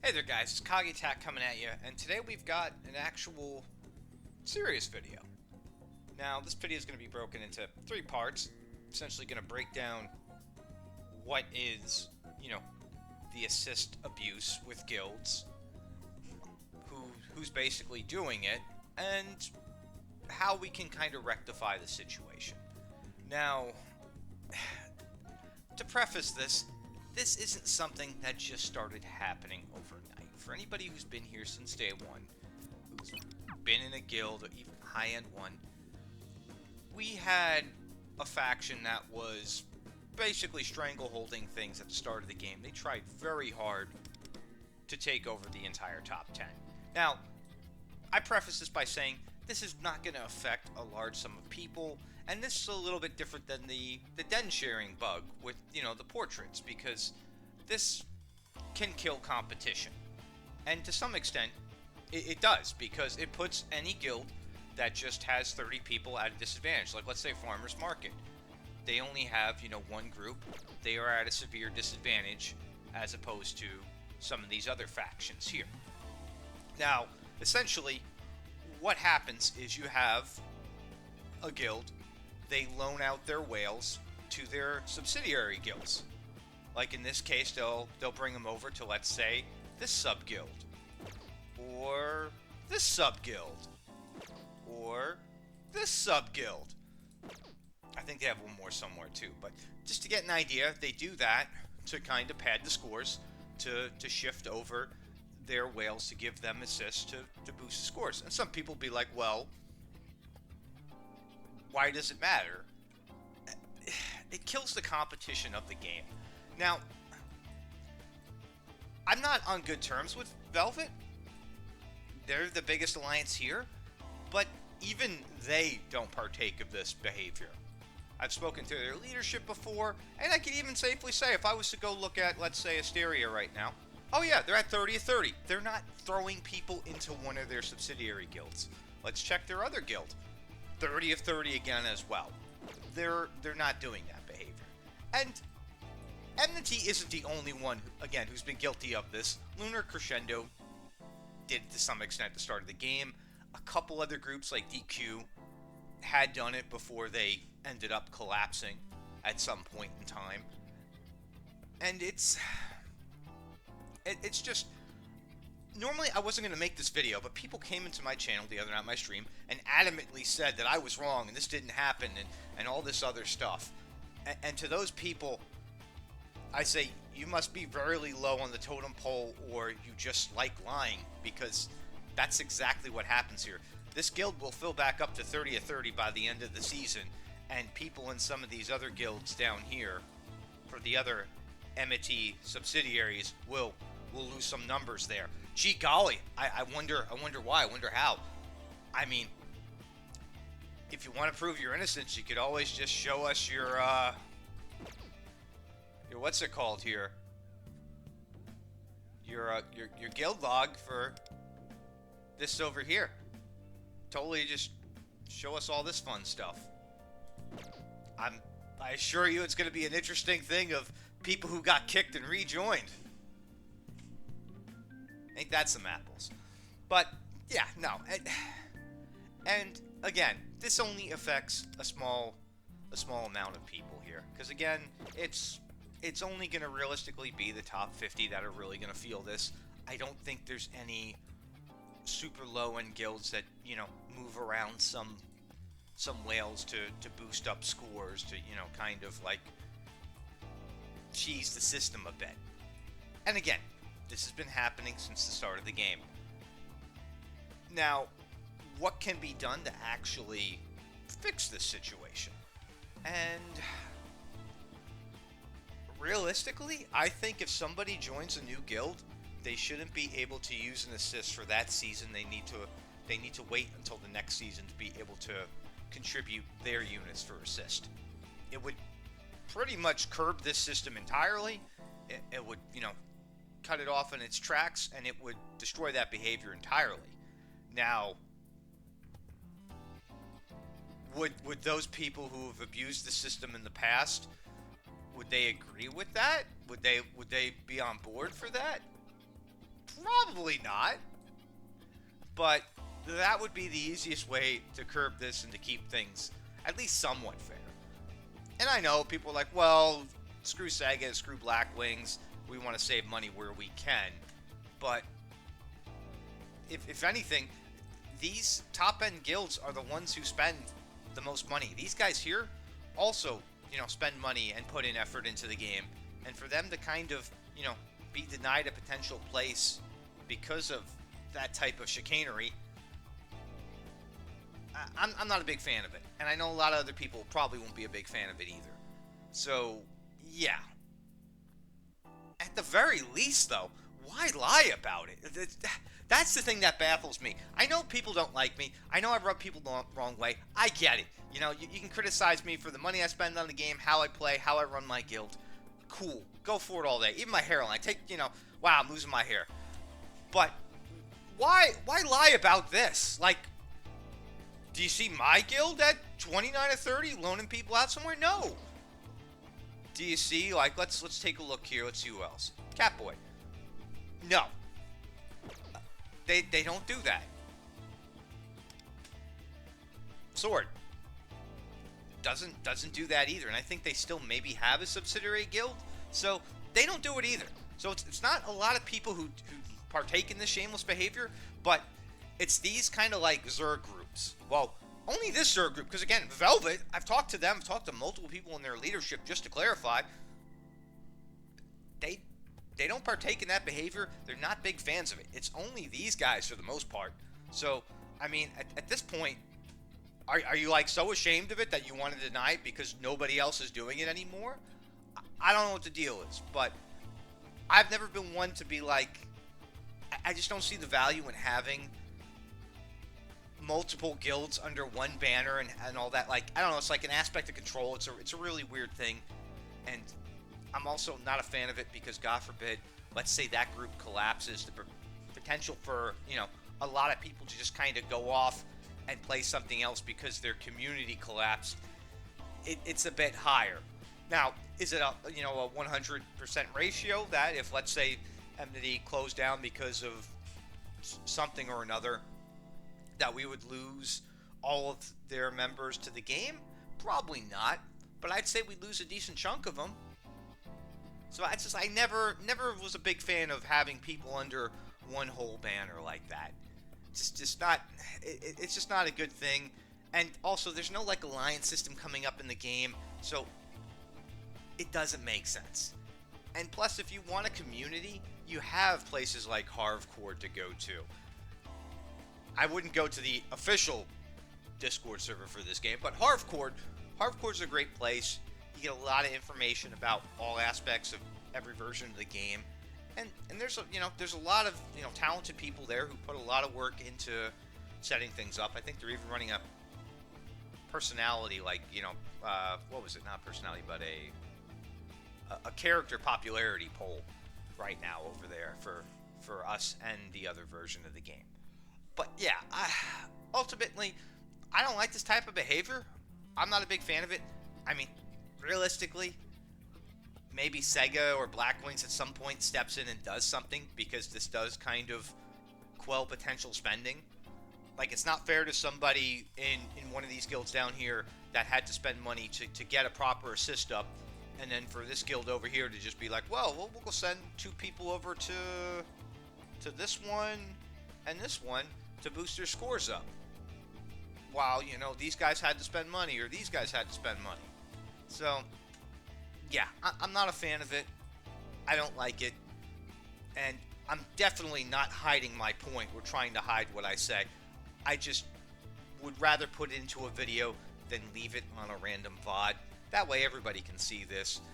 Hey there guys, it's Attack coming at you, and today we've got an actual serious video. Now, this video is going to be broken into 3 parts, essentially going to break down what is, the assist abuse with guilds, who's basically doing it, and how we can kind of rectify the situation. Now, to preface this isn't something that just started happening overnight. For anybody who's been here since day one, who's been in a guild, or even high-end one, we had a faction that was basically strangleholding things at the start of the game. They tried very hard to take over the entire top 10. Now, I preface this by saying this is not going to affect a large sum of people, and this is a little bit different than the den sharing bug with, the portraits, because this can kill competition. And to some extent, it does, because it puts any guild that just has 30 people at a disadvantage. Like, let's say Farmers Market. They only have, one group. They are at a severe disadvantage as opposed to some of these other factions here. Now, essentially, what happens is you have a guild, they loan out their whales to their subsidiary guilds. Like in this case, they'll bring them over to, let's say, this sub-guild, or this sub-guild, or this sub-guild. I think they have one more somewhere too, but just to get an idea, they do that to kind of pad the scores, to shift over their whales to give them assists to boost the scores. And some people be like, well, why does it matter? It kills the competition of the game. Now, I'm not on good terms with Velvet. They're the biggest alliance here, but even they don't partake of this behavior. I've spoken to their leadership before, and I can even safely say, if I was to go look at, let's say, Asteria right now, oh yeah, they're at 30 of 30. They're not throwing people into one of their subsidiary guilds. Let's check their other guild. 30 of 30 again as well. They're not doing that behavior. And Enmity isn't the only one, again, who's been guilty of this. Lunar Crescendo did it to some extent at the start of the game. A couple other groups like DQ had done it before they ended up collapsing at some point in time. And it's just, normally I wasn't going to make this video, but people came into my channel the other night, my stream, and adamantly said that I was wrong and this didn't happen and all this other stuff. And to those people, I say, you must be very low on the totem pole, or you just like lying, because that's exactly what happens here. This guild will fill back up to 30 of 30 by the end of the season, and people in some of these other guilds down here, for the other Enmity subsidiaries, will lose some numbers there. Gee golly, I wonder why, I wonder how. I mean, if you want to prove your innocence, you could always just show us your what's it called here? Your guild log for this over here. Totally just show us all this fun stuff. I assure you it's going to be an interesting thing of people who got kicked and rejoined. Ain't that some apples? But yeah, no. And again, this only affects a small amount of people here, because again, it's only going to realistically be the top 50 that are really going to feel this. I don't think there's any super low-end guilds that, move around some whales to boost up scores, to, kind of like cheese the system a bit. And again, this has been happening since the start of the game. Now, what can be done to actually fix this situation? And realistically, I think if somebody joins a new guild, they shouldn't be able to use an assist for that season. They need to wait until the next season to be able to contribute their units for assist. It would pretty much curb this system entirely. It would, cut it off in its tracks, and it would destroy that behavior entirely. Now, would those people who have abused the system in the past, would they agree with that? Would they be on board for that? Probably not. But that would be the easiest way to curb this and to keep things at least somewhat fair. And I know people are like, well, screw Sega, screw Black Wings. We want to save money where we can. But if anything, these top-end guilds are the ones who spend the most money. These guys here also, spend money and put in effort into the game. And for them to kind of, be denied a potential place because of that type of chicanery, I'm not a big fan of it. And I know a lot of other people probably won't be a big fan of it either. So, yeah. At the very least, though, why lie about it? That's the thing that baffles me. I know people don't like me. I know I rub people the wrong way. I get it. You can criticize me for the money I spend on the game, how I play, how I run my guild. Cool. Go for it all day. Even my hairline. Wow, I'm losing my hair. But why lie about this? Like, do you see my guild at 29 or 30 loaning people out somewhere? No. Do you see, like, let's take a look here. Let's see who else. Catboy. No. They don't do that. Sword doesn't do that either, and I think they still maybe have a subsidiary guild, so they don't do it either. So it's not a lot of people who partake in this shameless behavior, but it's these kind of like Zerg groups. Well, only this Zerg group, because again, Velvet, I've talked to them, I've talked to multiple people in their leadership just to clarify. They don't partake in that behavior. They're not big fans of it. It's only these guys for the most part. So, I mean, at this point, are you like so ashamed of it that you want to deny it because nobody else is doing it anymore? I don't know what the deal is, but I've never been one to be like, I just don't see the value in having multiple guilds under one banner and all that. Like, I don't know, it's like an aspect of control. It's a really weird thing, and I'm also not a fan of it because, God forbid, let's say that group collapses, the potential for, a lot of people to just kind of go off and play something else because their community collapsed, it's a bit higher. Now, is it a 100% ratio that if, let's say, Enmity closed down because of something or another, that we would lose all of their members to the game? Probably not, but I'd say we'd lose a decent chunk of them. So I never was a big fan of having people under one whole banner like that. It's just not a good thing. And also, there's no like alliance system coming up in the game, so it doesn't make sense. And plus, if you want a community, you have places like Harvcord to go to. I wouldn't go to the official Discord server for this game, but Harvcord's a great place. You get a lot of information about all aspects of every version of the game, and there's a lot of talented people there who put a lot of work into setting things up. I think they're even running a personality, like what was it? Not personality, but a character popularity poll right now over there for us and the other version of the game. But yeah, ultimately, I don't like this type of behavior. I'm not a big fan of it. I mean, realistically, maybe Sega or Black Wings at some point steps in and does something, because this does kind of quell potential spending. Like, it's not fair to somebody in one of these guilds down here that had to spend money to get a proper assist up, and then for this guild over here to just be like, well, we'll go send 2 people over to this one and this one to boost their scores up. While, these guys had to spend money, or these guys had to spend money. So, yeah, I'm not a fan of it. I don't like it. And I'm definitely not hiding my point or trying to hide what I say. I just would rather put it into a video than leave it on a random VOD. That way everybody can see this.